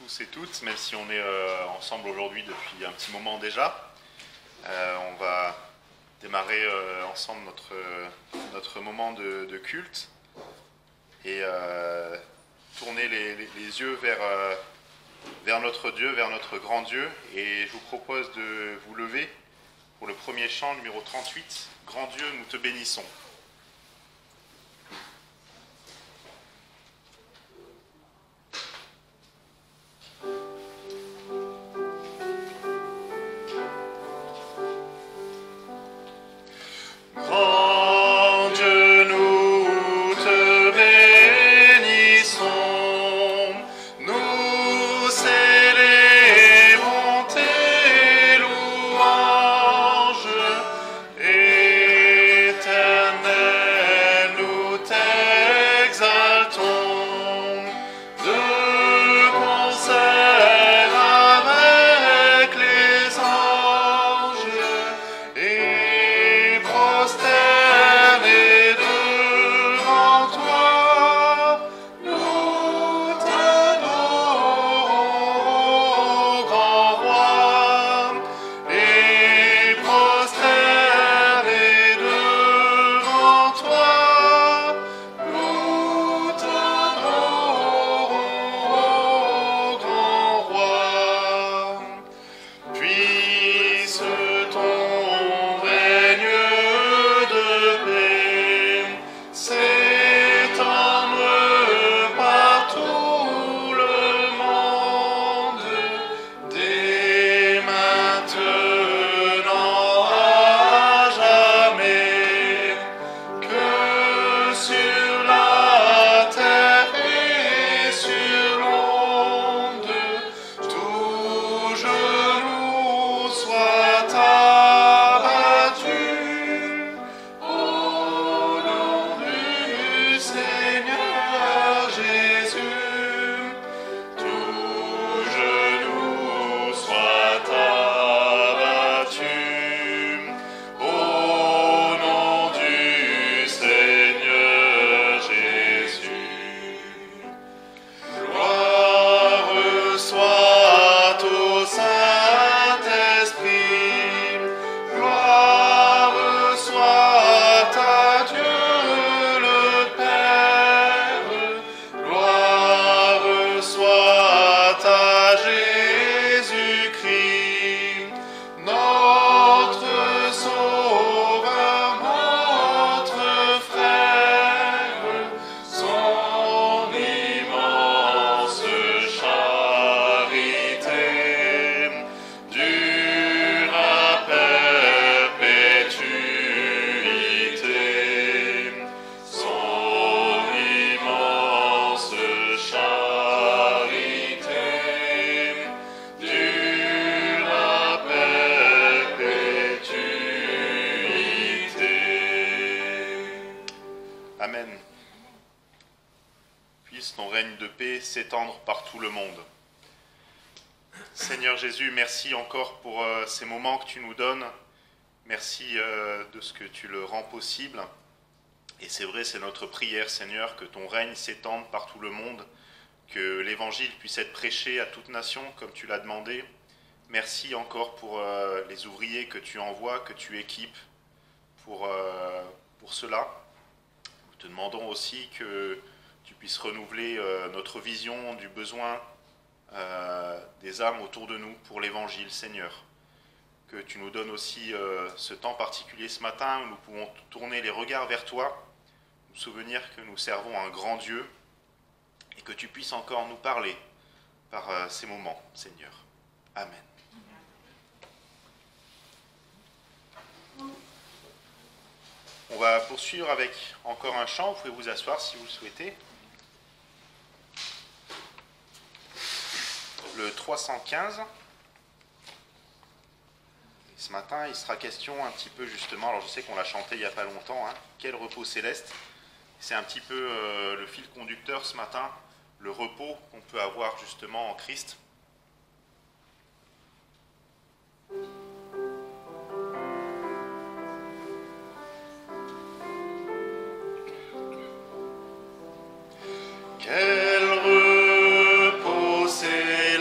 tous et toutes, même si on est ensemble aujourd'hui depuis un petit moment déjà. On va démarrer ensemble notre moment de culte et tourner les yeux vers notre Dieu, vers notre grand Dieu. Et je vous propose de vous lever pour le premier chant, numéro 38, « Grand Dieu, nous te bénissons ». S'étendre par tout le monde. Seigneur Jésus, merci encore pour ces moments que tu nous donnes. Merci de ce que tu le rends possible. Et c'est vrai, c'est notre prière, Seigneur, que ton règne s'étende par tout le monde, que l'évangile puisse être prêché à toute nation, comme tu l'as demandé. Merci encore pour les ouvriers que tu envoies, que tu équipes pour cela. Nous te demandons aussi que tu puisses renouveler notre vision du besoin des âmes autour de nous pour l'évangile, Seigneur. Que tu nous donnes aussi ce temps particulier ce matin où nous pouvons tourner les regards vers toi, nous souvenir que nous servons un grand Dieu et que tu puisses encore nous parler par ces moments, Seigneur. Amen. On va poursuivre avec encore un chant. Vous pouvez vous asseoir si vous le souhaitez. Le 315. Et ce matin, il sera question un petit peu justement, alors je sais qu'on l'a chanté il n'y a pas longtemps, quel repos céleste. C'est un petit peu le fil conducteur ce matin, le repos qu'on peut avoir justement en Christ. Quel repos céleste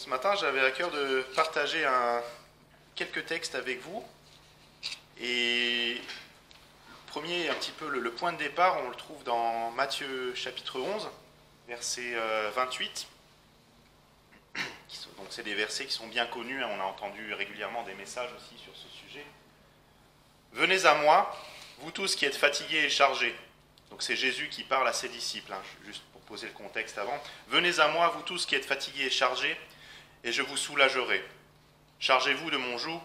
Ce matin, j'avais à cœur de partager quelques textes avec vous. Et premier, un petit peu le point de départ, on le trouve dans Matthieu chapitre 11, verset 28. Donc c'est des versets qui sont bien connus, on a entendu régulièrement des messages aussi sur ce sujet. Venez à moi, vous tous qui êtes fatigués et chargés. Donc c'est Jésus qui parle à ses disciples, juste pour poser le contexte avant. Venez à moi, vous tous qui êtes fatigués et chargés, et je vous soulagerai. Chargez-vous de mon joug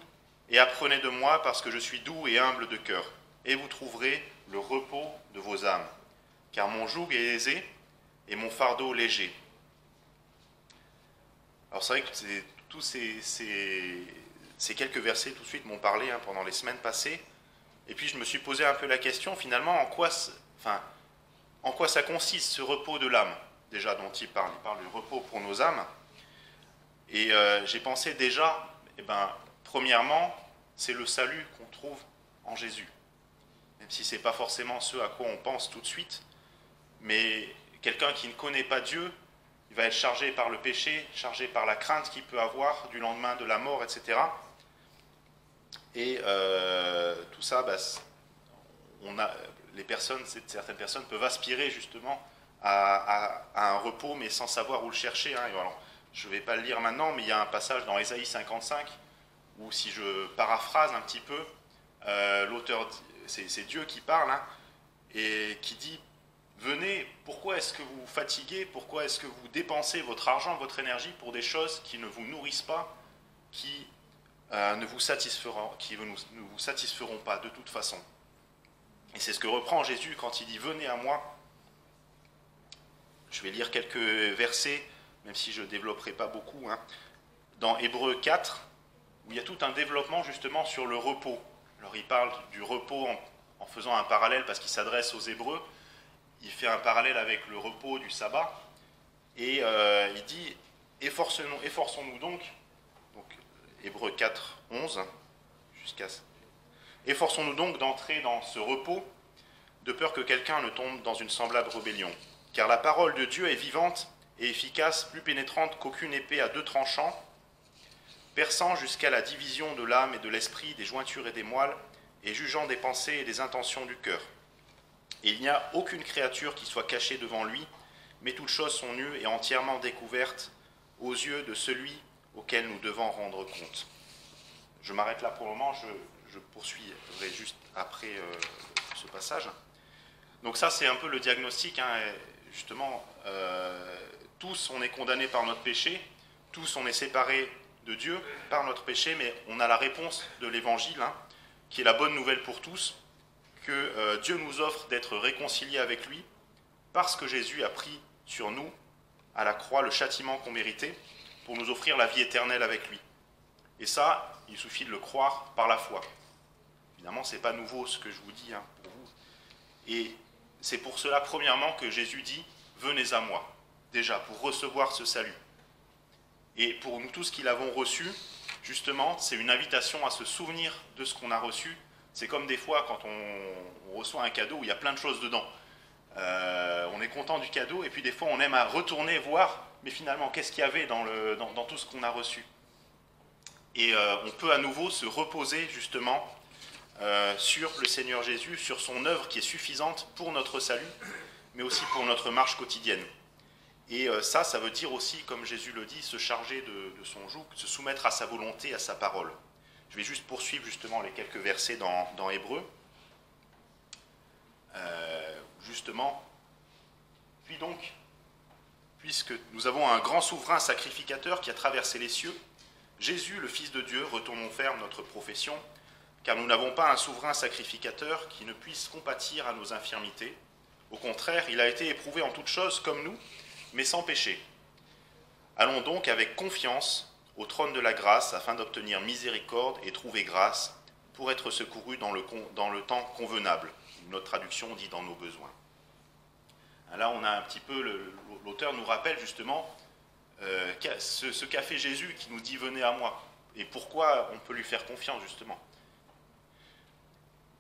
et apprenez de moi, parce que je suis doux et humble de cœur, et vous trouverez le repos de vos âmes. Car mon joug est aisé et mon fardeau léger. Alors c'est vrai que tous ces quelques versets tout de suite m'ont parlé pendant les semaines passées, et puis je me suis posé un peu la question finalement en quoi ça consiste ce repos de l'âme déjà dont il parle du repos pour nos âmes. Et j'ai pensé déjà, premièrement, c'est le salut qu'on trouve en Jésus. Même si ce n'est pas forcément ce à quoi on pense tout de suite, mais quelqu'un qui ne connaît pas Dieu, il va être chargé par le péché, chargé par la crainte qu'il peut avoir du lendemain de la mort, etc. Et tout ça, certaines personnes peuvent aspirer justement à un repos, mais sans savoir où le chercher. Alors, je ne vais pas le lire maintenant, mais il y a un passage dans Ésaïe 55, où si je paraphrase un petit peu, l'auteur, c'est Dieu qui parle, et qui dit « Venez, pourquoi est-ce que vous vous fatiguez? Pourquoi est-ce que vous dépensez votre argent, votre énergie pour des choses qui ne vous nourrissent pas, qui ne vous satisferont pas de toute façon ?» Et c'est ce que reprend Jésus quand il dit « Venez à moi ». Je vais lire quelques versets, même si je ne développerai pas beaucoup, dans Hébreux 4, où il y a tout un développement justement sur le repos. Alors il parle du repos en faisant un parallèle, parce qu'il s'adresse aux Hébreux, il fait un parallèle avec le repos du sabbat, et il dit « Efforçons-nous donc Hébreux 4, 11, efforçons-nous donc d'entrer dans ce repos, de peur que quelqu'un ne tombe dans une semblable rébellion. Car la parole de Dieu est vivante et efficace, plus pénétrante qu'aucune épée à deux tranchants, perçant jusqu'à la division de l'âme et de l'esprit, des jointures et des moelles, et jugeant des pensées et des intentions du cœur. Et il n'y a aucune créature qui soit cachée devant lui, mais toutes choses sont nues et entièrement découvertes aux yeux de celui auquel nous devons rendre compte. » Je m'arrête là pour le moment, je poursuivrai juste après ce passage. Donc ça, c'est un peu le diagnostic, justement, tous on est condamnés par notre péché, tous on est séparés de Dieu par notre péché, mais on a la réponse de l'Évangile, qui est la bonne nouvelle pour tous, que Dieu nous offre d'être réconciliés avec lui, parce que Jésus a pris sur nous, à la croix, le châtiment qu'on méritait, pour nous offrir la vie éternelle avec lui. Et ça, il suffit de le croire par la foi. Évidemment, ce n'est pas nouveau ce que je vous dis pour vous. Et c'est pour cela, premièrement, que Jésus dit « Venez à moi », déjà, pour recevoir ce salut. Et pour nous tous qui l'avons reçu, justement, c'est une invitation à se souvenir de ce qu'on a reçu. C'est comme des fois quand on reçoit un cadeau où il y a plein de choses dedans. On est content du cadeau, et puis des fois on aime à retourner voir, mais finalement, qu'est-ce qu'il y avait dans tout ce qu'on a reçu? Et on peut à nouveau se reposer, justement, sur le Seigneur Jésus, sur son œuvre qui est suffisante pour notre salut, mais aussi pour notre marche quotidienne. Et ça veut dire aussi, comme Jésus le dit, se charger de son joug, se soumettre à sa volonté, à sa parole. Je vais juste poursuivre justement les quelques versets dans Hébreux. Justement, puis donc, puisque nous avons un grand souverain sacrificateur qui a traversé les cieux, Jésus, le Fils de Dieu, retournons faire notre profession, car nous n'avons pas un souverain sacrificateur qui ne puisse compatir à nos infirmités. Au contraire, il a été éprouvé en toutes choses comme nous, mais sans péché. Allons donc avec confiance au trône de la grâce afin d'obtenir miséricorde et trouver grâce pour être secourus dans le temps convenable. Notre traduction dit dans nos besoins. Là, on a un petit peu, l'auteur nous rappelle justement ce qu'a fait Jésus qui nous dit « Venez à moi » et pourquoi on peut lui faire confiance justement.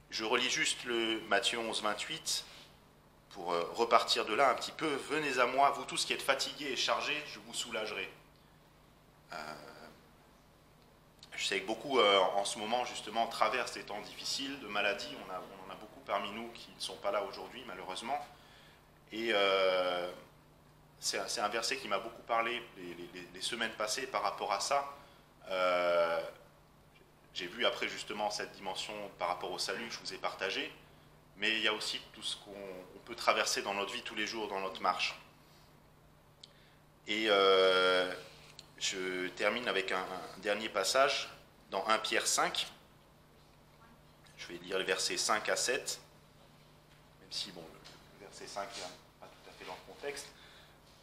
Je relis juste le Matthieu 11, 28 pour repartir de là un petit peu. « Venez à moi, vous tous qui êtes fatigués et chargés, je vous soulagerai. » Je sais que beaucoup en ce moment justement traversent des temps difficiles de maladie. On en a beaucoup parmi nous qui ne sont pas là aujourd'hui malheureusement. Et c'est un verset qui m'a beaucoup parlé les semaines passées par rapport à ça. J'ai vu après justement cette dimension par rapport au salut que je vous ai partagé, mais il y a aussi tout ce qu'on peut traverser dans notre vie tous les jours, dans notre marche. Et je termine avec un dernier passage dans 1 Pierre 5. Je vais lire les versets 5 à 7, même si bon, le verset 5 n'est pas tout à fait dans le contexte.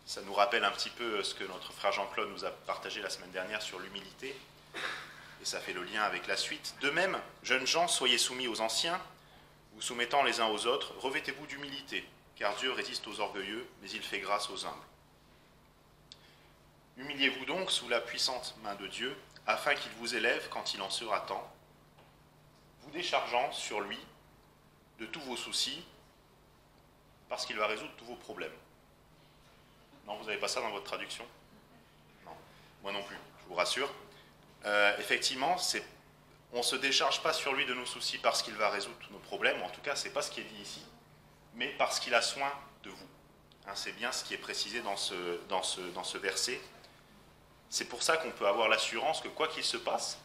Ça nous rappelle un petit peu ce que notre frère Jean-Claude nous a partagé la semaine dernière sur l'humilité. Et ça fait le lien avec la suite. De même, jeunes gens, soyez soumis aux anciens, vous soumettant les uns aux autres, revêtez-vous d'humilité, car Dieu résiste aux orgueilleux, mais il fait grâce aux humbles. Humiliez-vous donc sous la puissante main de Dieu, afin qu'il vous élève quand il en sera temps, vous déchargeant sur lui de tous vos soucis, parce qu'il va résoudre tous vos problèmes. Non, vous n'avez pas ça dans votre traduction? Non, moi non plus, je vous rassure. Effectivement, on ne se décharge pas sur lui de nos soucis parce qu'il va résoudre tous nos problèmes, en tout cas, ce n'est pas ce qui est dit ici, mais parce qu'il a soin de vous. Hein, c'est bien ce qui est précisé dans ce verset. C'est pour ça qu'on peut avoir l'assurance que quoi qu'il se passe,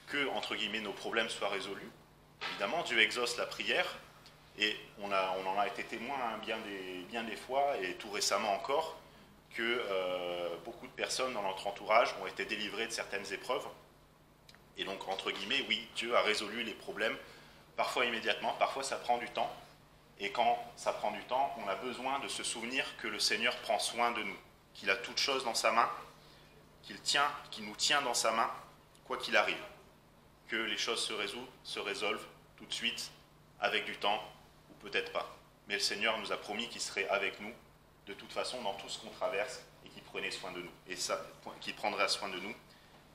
que, entre guillemets, nos problèmes soient résolus. Évidemment, Dieu exauce la prière, et on en a été témoin bien des fois, et tout récemment encore, que beaucoup de personnes dans notre entourage ont été délivrées de certaines épreuves. Et donc, entre guillemets, oui, Dieu a résolu les problèmes, parfois immédiatement, parfois ça prend du temps. Et quand ça prend du temps, on a besoin de se souvenir que le Seigneur prend soin de nous, qu'il a toutes choses dans sa main, qu'il nous tient dans sa main, quoi qu'il arrive. Que les choses se résolvent tout de suite, avec du temps, ou peut-être pas. Mais le Seigneur nous a promis qu'il serait avec nous, de toute façon, dans tout ce qu'on traverse, et qu'il prenait soin de nous, et ça, qu'il prendra soin de nous.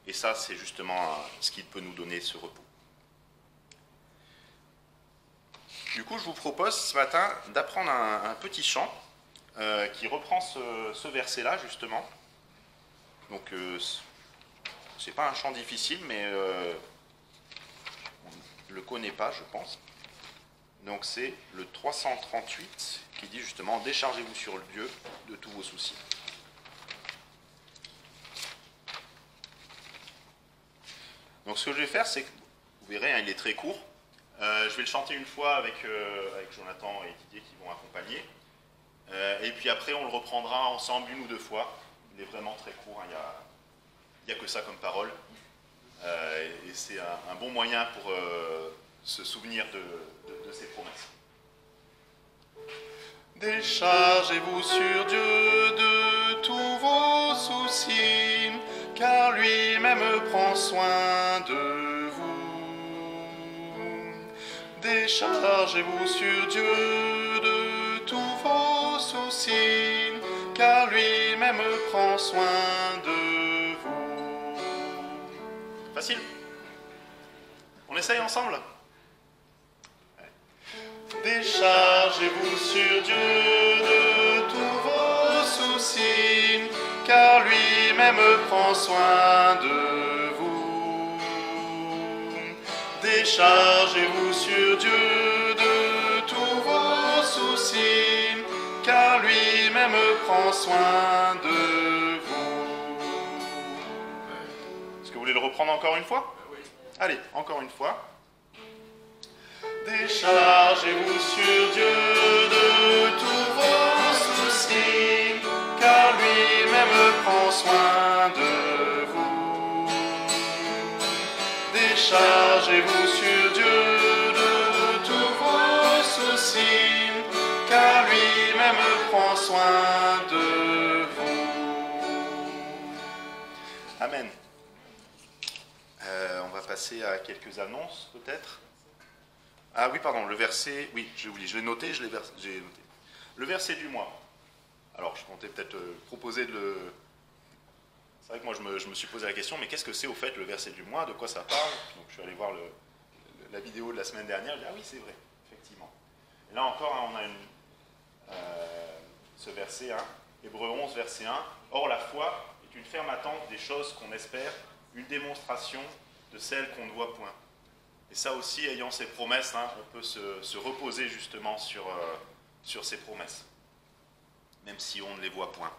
Et ça, c'est justement ce qui peut nous donner ce repos. Du coup, je vous propose ce matin d'apprendre un petit chant qui reprend ce verset-là, justement. Donc, c'est pas un chant difficile, mais on ne le connaît pas, je pense. Donc, c'est le 338 qui dit justement « Déchargez-vous sur Dieu de tous vos soucis ». Donc ce que je vais faire, c'est que, vous verrez, hein, il est très court. Je vais le chanter une fois avec Jonathan et Didier qui vont accompagner. Et puis après, on le reprendra ensemble une ou deux fois. Il est vraiment très court, hein, il n'y a que ça comme parole. Et c'est un bon moyen pour se souvenir de ses promesses. Déchargez-vous sur Dieu de tous vos soucis, car lui-même prend soin de vous. Déchargez-vous sur Dieu de tous vos soucis, car lui-même prend soin de vous. Facile. On essaye ensemble? Déchargez-vous sur Dieu de tous vos soucis, car lui-même prend soin de vous. Déchargez-vous sur Dieu de tous vos soucis, car lui-même prend soin de vous. Est-ce que vous voulez le reprendre encore une fois? Oui. Allez, encore une fois. Déchargez-vous sur Dieu de tous vos soucis, car lui-même prend soin de vous. Déchargez-vous sur Dieu de tous vos soucis, car lui-même prend soin de vous. Amen. On va passer à quelques annonces, peut-être. Ah oui, pardon, le verset, oui, j'ai oublié, je l'ai noté, j'ai noté. Le verset du mois. Alors, je comptais peut-être proposer de le... C'est vrai que moi, je me suis posé la question, mais qu'est-ce que c'est au fait le verset du mois? De quoi ça parle? Donc, je suis allé voir la vidéo de la semaine dernière, je dis, ah oui, c'est vrai, effectivement. Et là encore, hein, on a ce verset, hein, Hébreux 11, verset 1. Or, la foi est une ferme attente des choses qu'on espère, une démonstration de celles qu'on ne voit point. Et ça aussi, ayant ces promesses, hein, on peut se reposer justement sur ces promesses, même si on ne les voit point.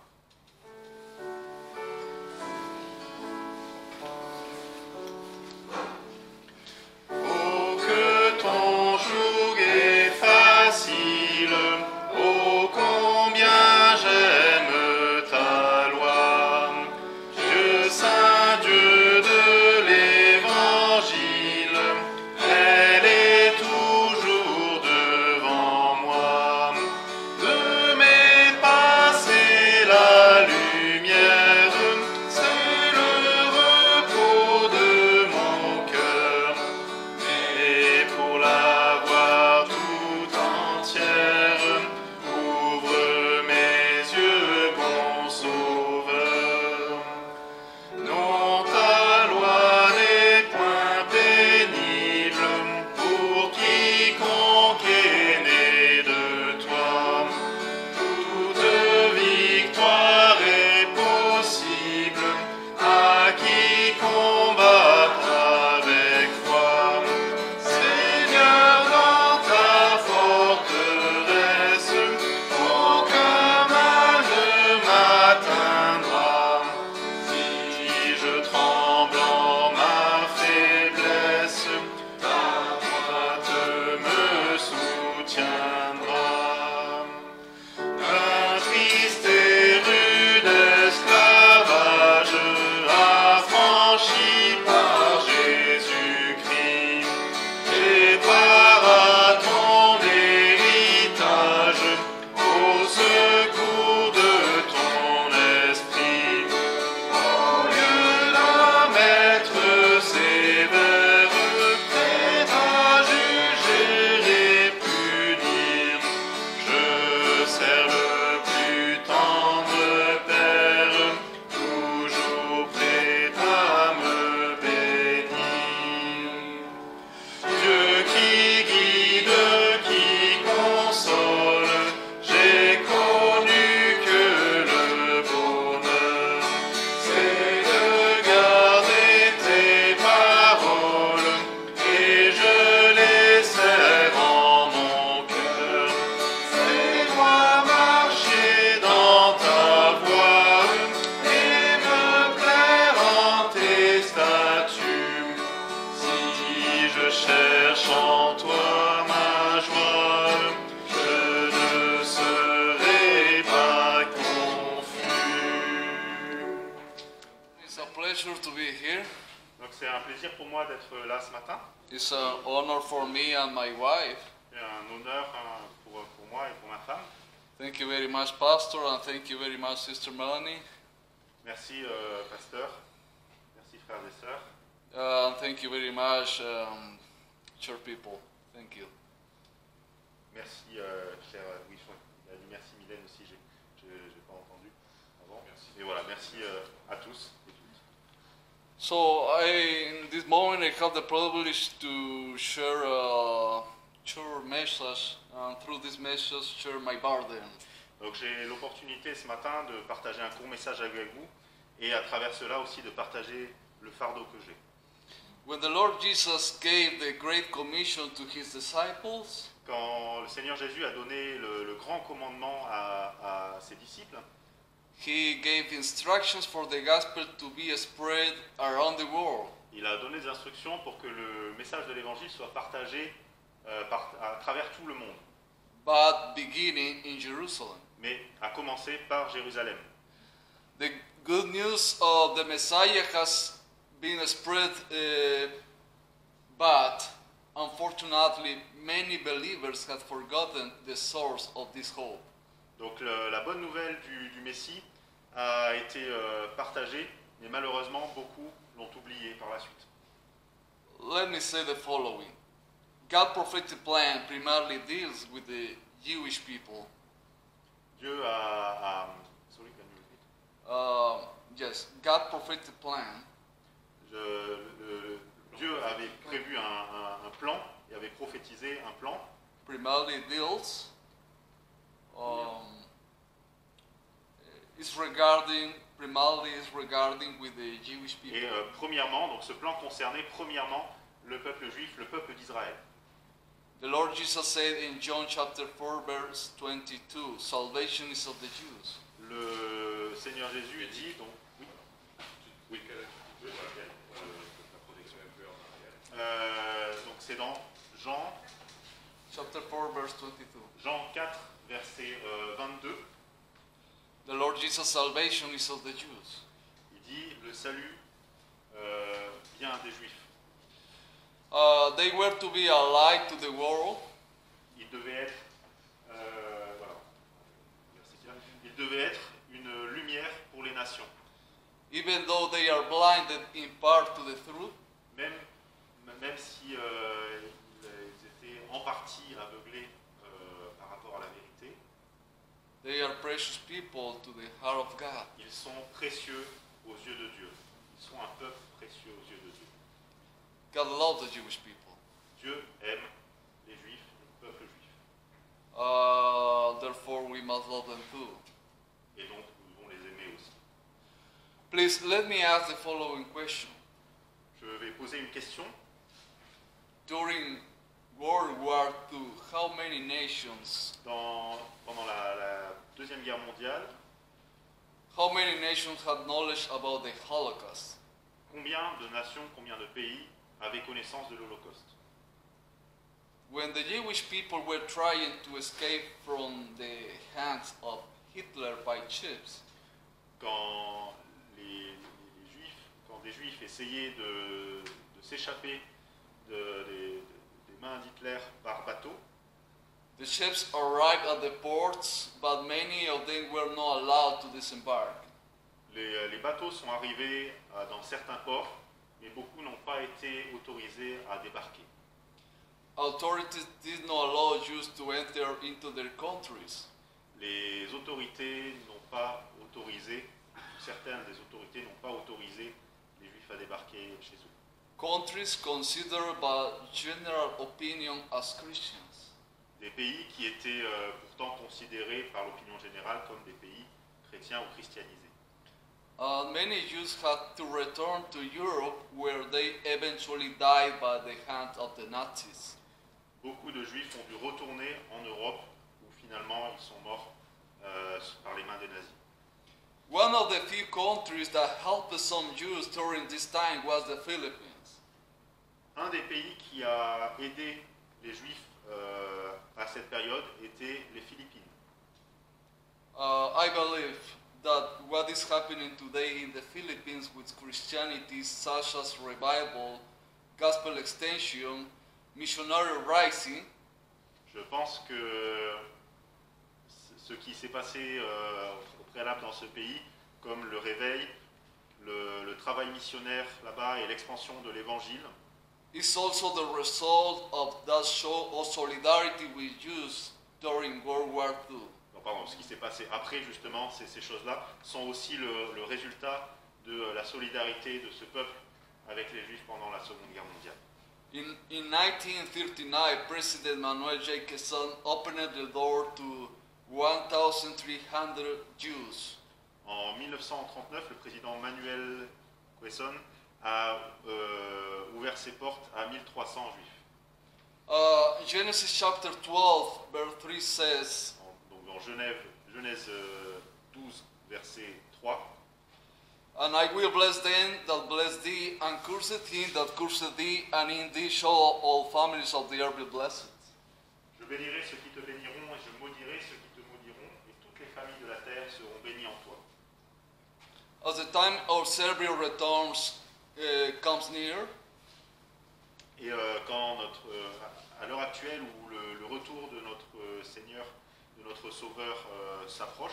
Oh, que ton joug est facile, oh, combien j'aime ta loi. Dieu saint, Dieu de l'Évangile, elle est toujours devant moi. De mes pas, c'est la lumière, c'est le repos de mon cœur. Et pour la voir tout entière, ouvre mes yeux, bon Sauveur. Non, ta loi n'est point pénible pour quiconque est né de toi. Toute victoire est possible à qui combat avec foi. Seigneur, dans ta forteresse, aucun mal ne m'atteindra. Si je tremble en ma faiblesse, ta droite me soutiendra. Un triste et rude esclavage affranchi par Jésus-Christ, prépare à ton héritage au secours de ton esprit. Au lieu d'un maître sévère, prêt à juger et punir, je sers le plus tendre Père, toujours prêt à me bénir. Dieu qui guide, qui console, j'ai connu que le bonheur, c'est de garder tes paroles, et je les serre en mon cœur. Fais-moi marcher dans ta voie et me plaire en tes statuts. Si je cherche en toi ma joie, je ne serai pas confus. It's a pleasure to be here. Donc c'est un plaisir pour moi d'être là ce matin. It's an honor for me and my wife. C'est un honneur hein, pour moi et pour ma femme. Thank you very much, Pastor, and thank you very much, Sister Melanie. Merci pasteur, merci frères et sœurs. And thank you very much, church people. Thank you. Merci cher, oui je crois qu'il a dit merci Mylène aussi, j'ai pas entendu avant. Et voilà, merci à tous et toutes. So, in this moment, I have the privilege to share a short message, and through this message, share my burden. Donc j'ai l'opportunité ce matin de partager un court message avec vous et à travers cela aussi de partager le fardeau que j'ai. When the Lord Jesus gave the Great Commission to his disciples, Quand le Seigneur Jésus a donné le grand commandement à ses disciples, he gave instructions for the gospel to be spread around the world. il a donné des instructions pour que le message de l'évangile soit partagé à travers tout le monde, But beginning in Jerusalem. mais à commencer par Jérusalem. The good news of the Messiah has been spread, but unfortunately, many believers have forgotten the source of this hope. Donc la bonne nouvelle du Messie a été partagée, mais malheureusement beaucoup l'ont oublié par la suite. Let me say the following. God's prophetic plan primarily deals with the Jewish people. Dieu a sorry, can you repeat? Yes, God's prophetic plan Dieu avait prévu un plan et avait prophétisé un plan primarily deals primarily is regarding with the Jewish people. Et premièrement, donc ce plan concernait premièrement le peuple juif, le peuple d'Israël. The Lord Jesus said in John chapter 4 verse 22, salvation is of the Jews. Le Seigneur Jésus dit donc, oui, donc c'est dans Jean Chapter 4 verse 22. Jean 4 verset 22. The Lord Jesus' salvation is of the Jews. Il dit le salut vient des Juifs. They were to be a light to the world. Il devait être voilà. Il devait être une lumière pour les nations. Even though they are blinded in part to the truth, Même si ils étaient en partie aveuglés par rapport à la vérité, they are precious people to the heart of God. ils sont précieux aux yeux de Dieu. Ils sont un peuple précieux aux yeux de Dieu. God loves the Jewish people. Dieu aime les Juifs, le peuple juif. Therefore, we must love them too. Et donc, nous devons les aimer aussi. Please let me ask the following question. Je vais poser une question. During World War II, how many nations, Pendant la Deuxième Guerre mondiale, how many nations had knowledge about the Holocaust? combien de nations, combien de pays avaient connaissance de l'Holocauste? When the Jewish people were trying to escape from the hands of Hitler by ships, Quand des Juifs essayaient de s'échapper des mains d'Hitler par bateau, the ships arrived at the ports, but many of them were not allowed to disembark. les bateaux sont arrivés dans certains ports, mais beaucoup n'ont pas été autorisés à débarquer. Authorities did not allow Jews to enter into their countries. Les autorités n'ont pas autorisé, certaines des autorités n'ont pas autorisé les Juifs à débarquer chez eux. Countries considered by general opinion as Christians. Des pays qui étaient pourtant considérés par l'opinion générale comme des pays chrétiens ou christianisés. Many Jews had to return to Europe, where they eventually died by the hand of the Nazis. Beaucoup de Juifs ont dû retourner en Europe où finalement ils sont morts par les mains des nazis. One of the few countries that helped some Jews during this time was the Philippines. Un des pays qui a aidé les Juifs à cette période était les Philippines. I believe that what is happening today in the Philippines with Christianity, such as revival, gospel extension, missionary rising, Je pense que ce qui s'est passé au préalable dans ce pays, comme le réveil, le travail missionnaire là-bas et l'expansion de l'évangile, is also the result of that show of solidarity with Jews during World War II. non, pardon, ce qui s'est passé après justement, ces choses-là, sont aussi le résultat de la solidarité de ce peuple avec les Juifs pendant la Seconde Guerre mondiale. In 1939, President Manuel J. Quezon opened the door to 1,300 Jews. En 1939, le président Manuel Quezon a ouvert ses portes à 1300 Juifs. Genesis chapter 12, verse 3 says, Donc dans Genèse 12, verset 3, and I will bless them that bless thee, and curseth him that curseth thee, and in thee shall all families of the earth be blessed. je bénirai ceux qui te béniront et je maudirai ceux qui te maudiront, et toutes les familles de la terre seront bénies en toi. As the time of Savior returns comes near, Et quand à l'heure actuelle où le retour de notre Seigneur, de notre Sauveur s'approche,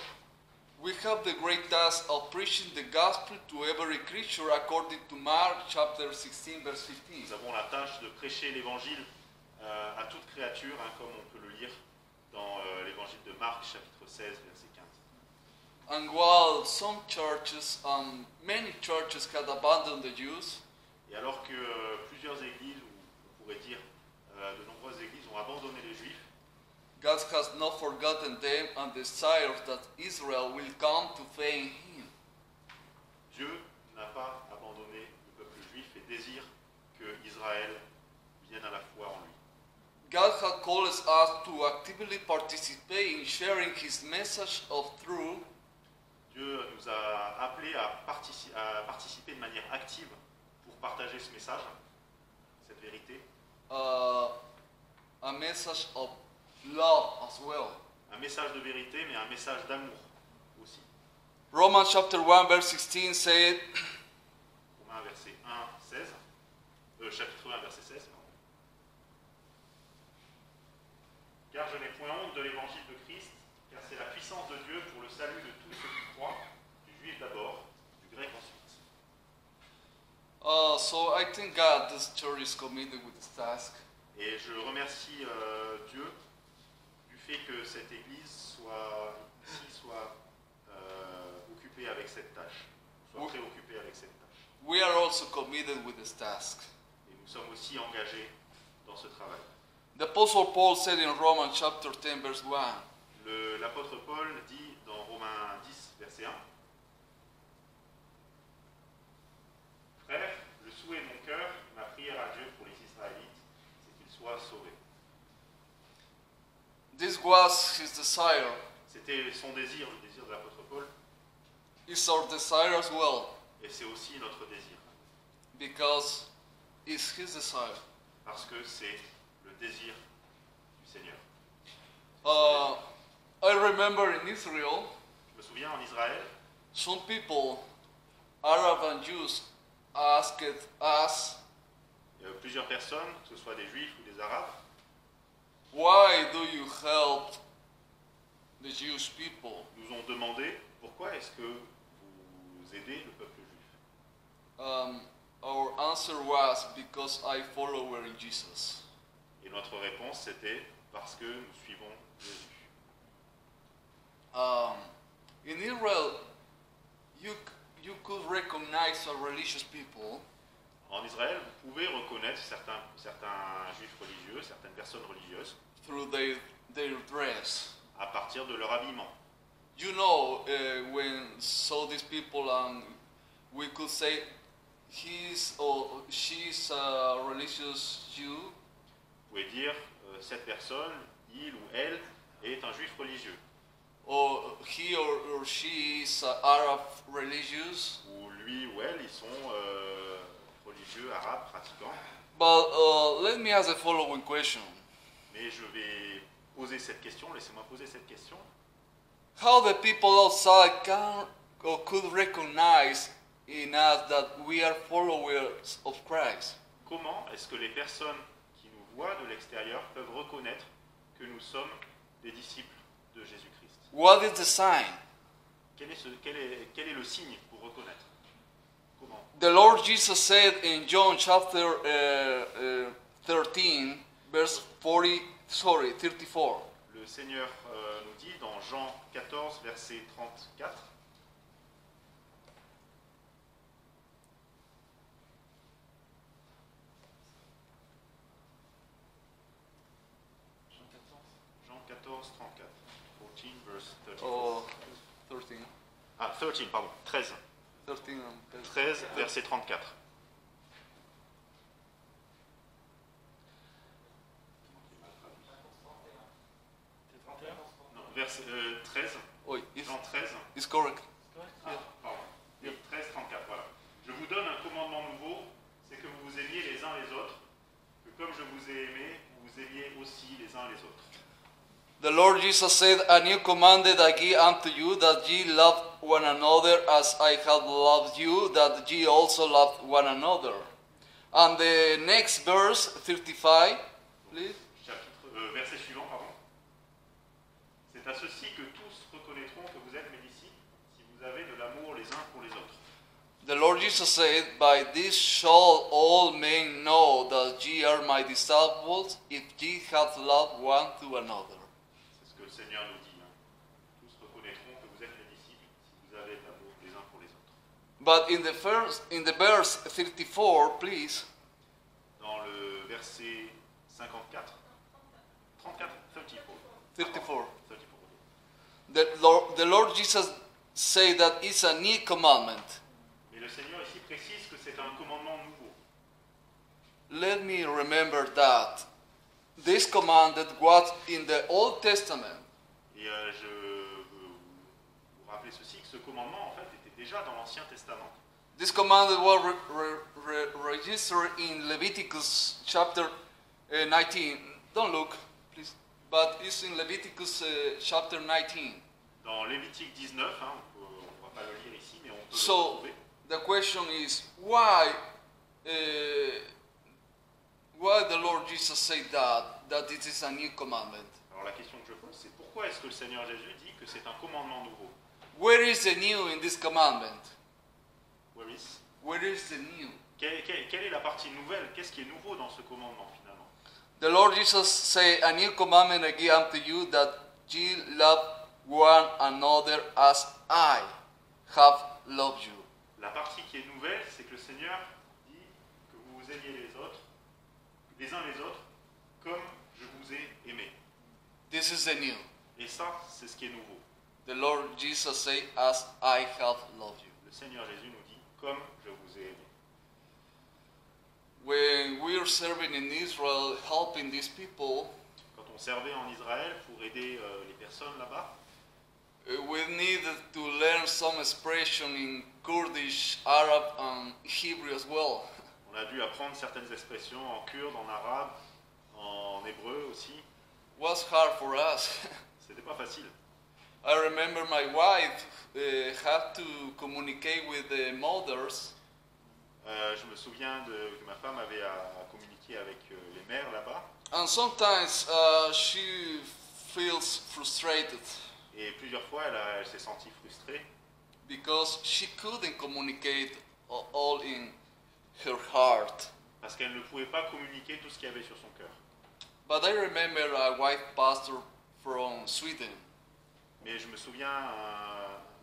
we have the great task of preaching the gospel to every creature according to Mark chapter 16, verse 15. nous avons la tâche de prêcher l'évangile à toute créature, hein, comme on peut le lire dans l'évangile de Marc, chapitre 16, verset 15. And while some churches, many churches had abandoned the Jews, Et alors que plusieurs églises, ou on pourrait dire de nombreuses églises, ont abandonné les Juifs, God has not forgotten them and desires that Israel will come to faith actively participate in sharing His message of truth Dieu nous a appelés à participer de manière active pour partager ce message, cette vérité. a message of love as well. Un message de vérité, mais un message d'amour aussi. Romans chapter 1 verse 16 said, Romains verset 1, 16. Chapitre 1, verset 16. Pardon. Car je n'ai point honte de l'évangile de Christ, car c'est la puissance de Dieu pour le salut de tous ceux qui croient, du juif d'abord, du grec ensuite. so I thank God this church is committed with this task. Et je remercie Dieu du fait que cette église soit occupée avec cette tâche, soit préoccupée avec cette tâche. We are also committed with this task. Et nous sommes aussi engagés dans ce travail. The Apostle Paul said in Romans chapter 10 verse 1, L'apôtre Paul dit dans Romains 10, verset 1, Frères, le souhait de mon cœur, ma prière à Dieu pour les Israélites, c'est qu'ils soient sauvés. this was his desire. C'était son désir, le désir de l'apôtre Paul, It's our desire as well, et c'est aussi notre désir, because it's his desire. parce que c'est le désir du Seigneur. I remember in Israel, Je me souviens en Israël, some people, Arab and Jews, asked us, plusieurs personnes, que ce soit des Juifs ou des Arabes, why do you help the Jewish people? nous ont demandé pourquoi est-ce que vous aidez le peuple juif. Our answer was, because I follow in Jesus. Et notre réponse c'était parce que nous suivons Jésus. In Israel, you could recognize a religious people En Israël, vous pouvez reconnaître certains juifs religieux, certaines personnes religieuses, through their dress. à partir de leur habillement. You know, when saw these people, we could say he's or she's a religious Jew, Vous pouvez dire, cette personne, il ou elle, est un juif religieux. or he or she is Arab religious. Ou lui ou elle, ils sont religieux, arabes, pratiquants. But let me ask the following question: Mais je vais poser cette question, laissez-moi poser cette question. how the people outside can or could recognize in us that we are followers of Christ? Comment est-ce que les personnes qui nous voient de l'extérieur peuvent reconnaître que nous sommes des disciples de Jésus-Christ? What is the sign? Quel est le signe pour reconnaître? Comment? The Lord Jesus said in John chapter 13, verse 34. Le Seigneur nous dit dans Jean 14, verset 34, Jean 14, 34. 14, verse 34. Oh, 13. Ah, 13, pardon, 13. 13 13, verset 34. Non, verset 13, Oh, Jean 13. it's correct. Ah, pardon. Oui, 13, 34, voilà. Je vous donne un commandement nouveau, c'est que vous vous aimiez les uns les autres, que comme je vous ai aimé, vous vous aimiez aussi les uns les autres. The Lord Jesus said, a new commandment I give unto you, that ye love one another as I have loved you, that ye also love one another. And the next verse, 35, please. Verset suivant, pardon. C'est à ceci que tous reconnaîtront que vous êtes mes disciples, si vous avez de l'amour les uns pour les autres. The Lord Jesus said, by this shall all men know that ye are my disciples, if ye have love one to another. C'est ce que le Seigneur nous dit. Hein. Tous reconnaîtront que vous êtes mes disciples, si vous avez de l'amour les uns pour les autres. But in the verse 34, please, Dans le verset 54, 34, 34. 34. The Lord Jesus said that it's a new commandment. Mais le Seigneur ici précise que c'est un commandement nouveau. Let me remember that. this commanded was in the Old Testament. Et je veux vous rappeler ceci, que ce commandement, en fait, était déjà dans l'Ancien Testament. This commanded was registered in Leviticus chapter 19. Don't look, please. But it's in Leviticus chapter 19. Dans Lévitique 19, hein, on ne va pas le lire ici, mais on peut le So retrouver. the question is why the Lord Jesus said that it is a new commandment? Alors la question que je pose, c'est pourquoi est-ce que le Seigneur Jésus dit que c'est un commandement nouveau? Where is the new in this commandment? Where is? Where is the new? Quelle est la partie nouvelle? Qu'est-ce qui est nouveau dans ce commandement finalement? The Lord Jesus said, "A new commandment I give unto you, that ye love one another as I have loved you." La partie qui est nouvelle, c'est que le Seigneur dit que vous vous aimiez les uns les autres, comme je vous ai aimé. This is the new. Et ça, c'est ce qui est nouveau. The Lord Jesus said, "As I have loved you." Le Seigneur Jésus nous dit, comme je vous ai aimé. When we are serving in Israel, helping these people, Quand on servait en Israël pour aider les personnes là-bas, we needed to learn some expression in Kurdish, Arab, and Hebrew as well. on a dû apprendre certaines expressions en kurde, en arabe, en hébreu aussi. It was hard for us. C'était pas facile. I remember my wife had to communicate with the mothers. Je me souviens que ma femme avait à communiquer avec les mères là-bas. And sometimes she feels frustrated Et plusieurs fois, elle s'est sentie frustrée because she couldn't communicate all in her heart. parce qu'elle ne pouvait pas communiquer tout ce qu'il y avait sur son cœur. But I remember a white pastor from Sweden. Mais je me souviens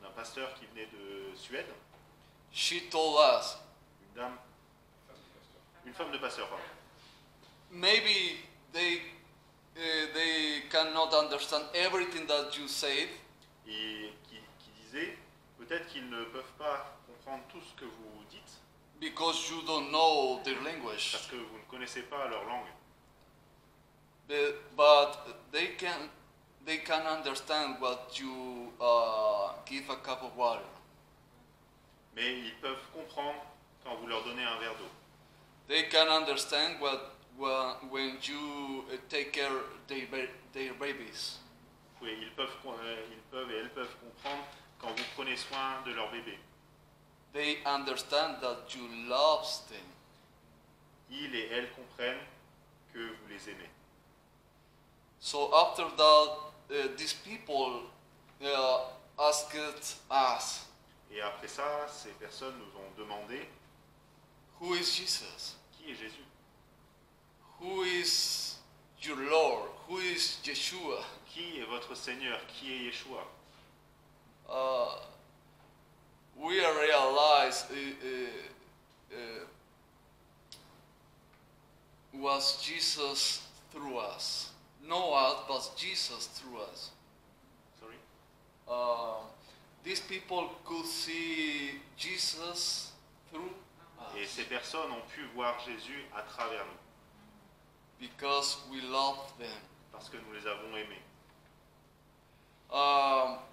d'un pasteur qui venait de Suède, She told us, une femme de pasteur, pardon. maybe they cannot understand everything that you said, Et qui disait, peut-être qu'ils ne peuvent pas comprendre tout ce que vous dites because you don't know their language. parce que vous ne connaissez pas leur langue. But they can understand what you give a cup of water. Mais ils peuvent comprendre quand vous leur donnez un verre d'eau. They can understand when you take care their babies. Oui, ils peuvent et elles peuvent comprendre quand vous prenez soin de leur bébé. They understand that you love them. Ils et elles comprennent que vous les aimez. So after that, these people asked us, Et après ça, ces personnes nous ont demandé, "Who is Jesus? qui est Jésus? Who is your Lord? Who is Yeshua?" Qui est votre Seigneur? Qui est Yeshua? We realized was Jesus through us. No us, but Jesus through us. Sorry? These people could see Jesus through Et us ces personnes ont pu voir Jésus à travers nous, because we loved them. parce que nous les avons aimés.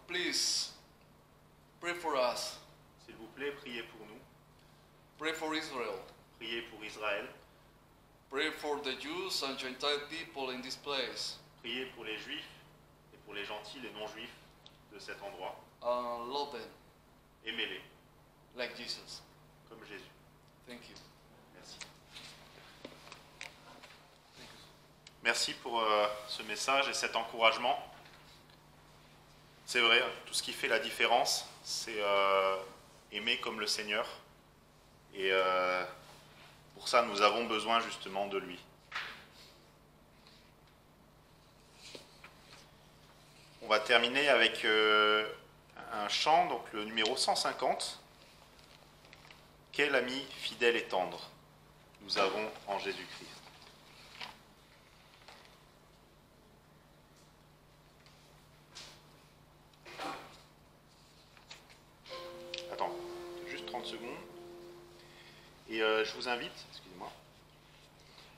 Please pray for us. S'il vous plaît, priez pour nous, Pray for Israel. priez pour Israël, Pray for the Jews and Gentile people in this place. priez pour les Juifs et pour les gentils, les non-Juifs de cet endroit. Love them Aimez-les, like Jesus. comme Jésus. Thank you. Merci. Merci pour ce message et cet encouragement. C'est vrai, tout ce qui fait la différence, c'est aimer comme le Seigneur. Et pour ça, nous avons besoin justement de lui. On va terminer avec un chant, donc le numéro 150. Quel ami fidèle et tendre nous avons en Jésus-Christ. Attends, juste 30 secondes. Et je vous invite, excusez-moi,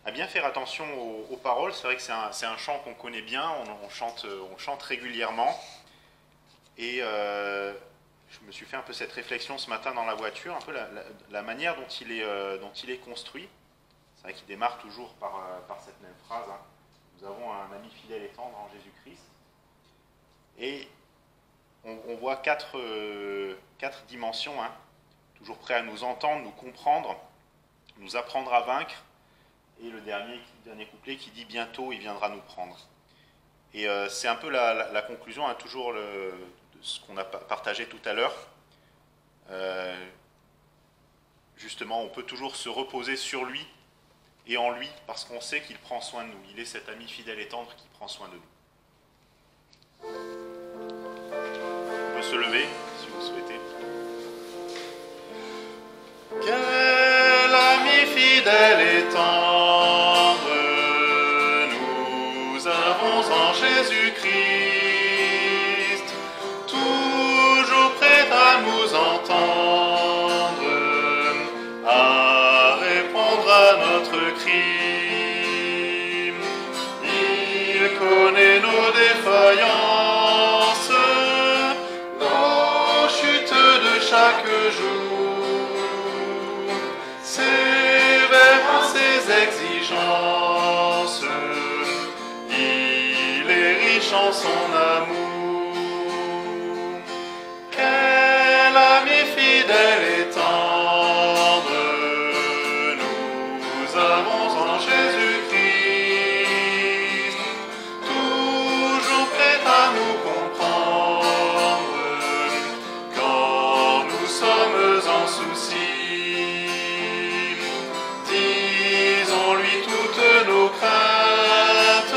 à bien faire attention aux paroles. C'est vrai que c'est un chant qu'on connaît bien, on chante régulièrement. Et je me suis fait un peu cette réflexion ce matin dans la voiture, un peu la manière dont il est construit. C'est vrai qu'il démarre toujours par cette même phrase, hein. Nous avons un ami fidèle et tendre en Jésus-Christ. Et on voit quatre dimensions, hein. Toujours prêt à nous entendre, nous comprendre, nous apprendre à vaincre. Et le dernier couplet qui dit « Bientôt, il viendra nous prendre ». Et c'est un peu la conclusion, hein, toujours de ce qu'on a partagé tout à l'heure. Justement, on peut toujours se reposer sur lui et en lui, parce qu'on sait qu'il prend soin de nous. Il est cet ami fidèle et tendre qui prend soin de nous. On peut se lever, si vous souhaitez. Quel ami fidèle et tendre nous avons en Jésus-Christ, toujours prêt à nous entendre, à répondre à notre cri. Il connaît nos défaillances, nos chutes de chaque jour. Sévère ses exigences, il est riche en son amour. Quel ami fidèle et tendre nous avons en Jésus-Christ, toujours prêt à nous comprendre quand nous sommes en souci. Disons-lui toutes nos craintes,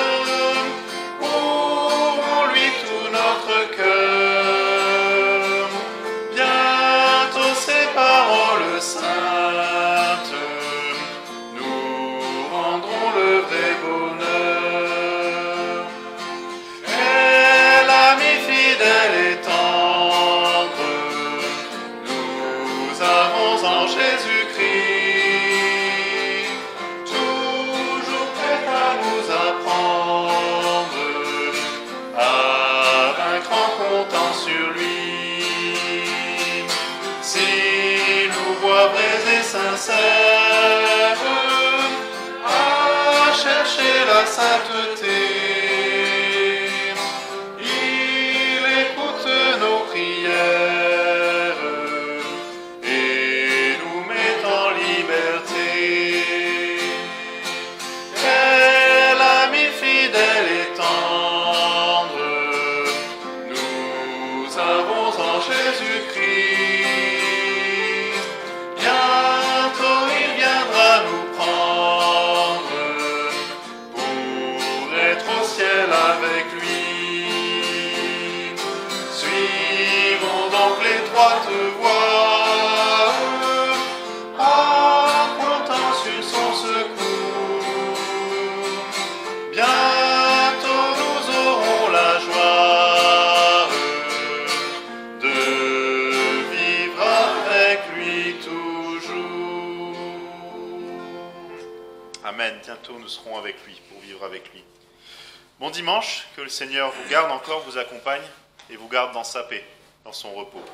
ouvrons-lui tout notre cœur. Bientôt ces paroles saintes nous rendront le vrai bonheur. Quel ami fidèle et tendre nous avons en Jésus-Christ, sur lui. Si nous voix vrais et sincères à chercher la sainteté, il écoute nos prières et nous met en liberté. Quel ami fidèle et tendre nous avons en Jésus-Christ, bientôt il viendra nous prendre pour être au ciel avec lui. Suivons donc l'étroite voie en comptant sur son secours. Bientôt nous aurons la joie Amen. Bientôt nous serons avec lui, pour vivre avec lui. Bon dimanche, que le Seigneur vous garde encore, vous accompagne et vous garde dans sa paix, dans son repos.